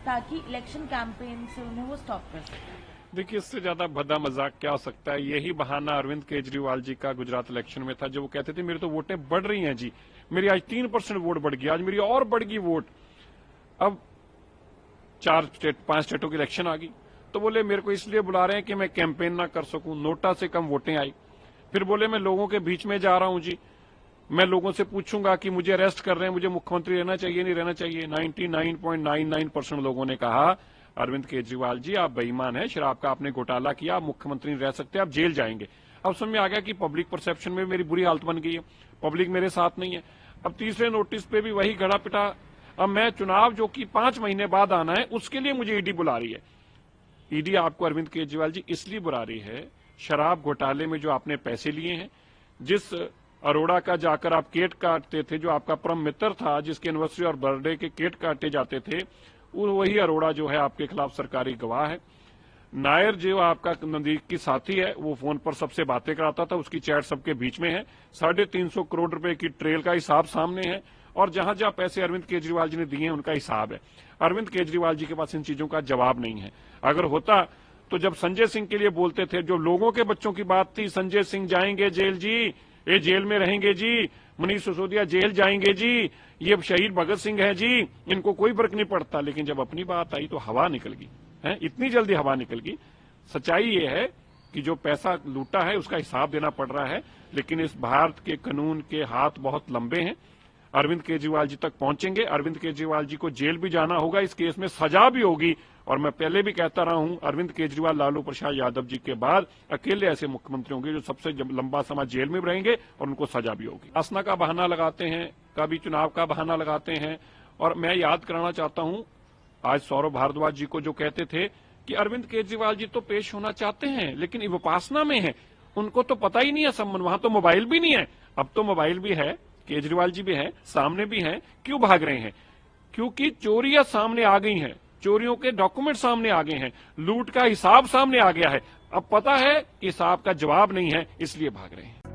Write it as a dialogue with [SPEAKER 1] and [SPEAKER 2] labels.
[SPEAKER 1] ताकि election campaign से उन्हें वो स्टॉप कर सके?
[SPEAKER 2] देखिए, इससे ज्यादा भद्दा मजाक क्या हो सकता है। यही बहाना अरविंद केजरीवाल जी का गुजरात इलेक्शन में था, जब वो कहते थे मेरी तो वोटें बढ़ रही हैं जी, मेरी आज 3% वोट बढ़ गई, आज मेरी और बढ़ गई वोट। अब 5 स्टेटों की इलेक्शन आ गई, तो बोले मेरे को इसलिए बुला रहे हैं कि मैं कैंपेन ना कर सकूं, नोटा से कम वोटें आई। फिर बोले मैं लोगों के बीच में जा रहा हूं जी, मैं लोगों से पूछूंगा कि मुझे अरेस्ट कर रहे हैं, मुझे मुख्यमंत्री रहना चाहिए नहीं रहना चाहिए। 99.99% लोगों ने कहा अरविंद केजरीवाल जी आप बेईमान हैं, शराब का आपने घोटाला किया, आप मुख्यमंत्री नहीं रह सकते, आप जेल जाएंगे। अब समझ में आ गया कि पब्लिक परसेप्शन में मेरी बुरी हालत बन गई है, पब्लिक मेरे साथ नहीं है। अब तीसरे नोटिस पे भी वही गड़ा पिटा। अब मैं चुनाव जो कि 5 महीने बाद आना है, उसके लिए मुझे ईडी बुला रही है। ईडी आपको अरविंद केजरीवाल जी इसलिए बुला रही है, शराब घोटाले में जो आपने पैसे लिए हैं, जिस अरोड़ा का जाकर आप केक काटते थे, जो आपका परम मित्र था, जिसके एनिवर्सरी और बर्थडे के केक काटे जाते थे, वही अरोड़ा जो है आपके खिलाफ सरकारी गवाह है। नायर जो आपका नजदीकी साथी है, वो फोन पर सबसे बातें कराता था, उसकी चैट सबके बीच में है। 350 करोड़ रुपए की ट्रेल का हिसाब सामने है, और जहां जहां पैसे अरविंद केजरीवाल जी ने दिए हैं उनका हिसाब है। अरविंद केजरीवाल जी के पास इन चीजों का जवाब नहीं है। अगर होता तो जब संजय सिंह के लिए बोलते थे, जो लोगों के बच्चों की बात थी, संजय सिंह जाएंगे जेल जी, ये जेल में रहेंगे जी, मनीष सिसोदिया जेल जाएंगे जी, ये शहीद भगत सिंह है जी, इनको कोई फर्क नहीं पड़ता। लेकिन जब अपनी बात आई तो हवा निकल गई है, इतनी जल्दी हवा निकल गई। सच्चाई ये है कि जो पैसा लूटा है उसका हिसाब देना पड़ रहा है, लेकिन इस भारत के कानून के हाथ बहुत लंबे हैं। अरविंद केजरीवाल जी तक पहुंचेंगे, अरविंद केजरीवाल जी को जेल भी जाना होगा, इस केस में सजा भी होगी। और मैं पहले भी कहता रहा हूं, अरविंद केजरीवाल लालू प्रसाद यादव जी के बाद अकेले ऐसे मुख्यमंत्री होंगे जो सबसे लंबा समय जेल में रहेंगे और उनको सजा भी होगी। आसना का बहाना लगाते हैं, कभी चुनाव का बहाना लगाते हैं। और मैं याद कराना चाहता हूं, आज सौरभ भारद्वाज जी को जो कहते थे कि अरविंद केजरीवाल जी तो पेश होना चाहते हैं लेकिन विपासना में है, उनको तो पता ही नहीं है संबंध, वहां तो मोबाइल भी नहीं है। अब तो मोबाइल भी है, केजरीवाल जी भी हैं, सामने भी हैं, क्यों भाग रहे हैं? क्योंकि चोरियां सामने आ गई हैं, चोरियों के डॉक्यूमेंट सामने आ गए हैं, लूट का हिसाब सामने आ गया है। अब पता है कि हिसाब का जवाब नहीं है, इसलिए भाग रहे हैं।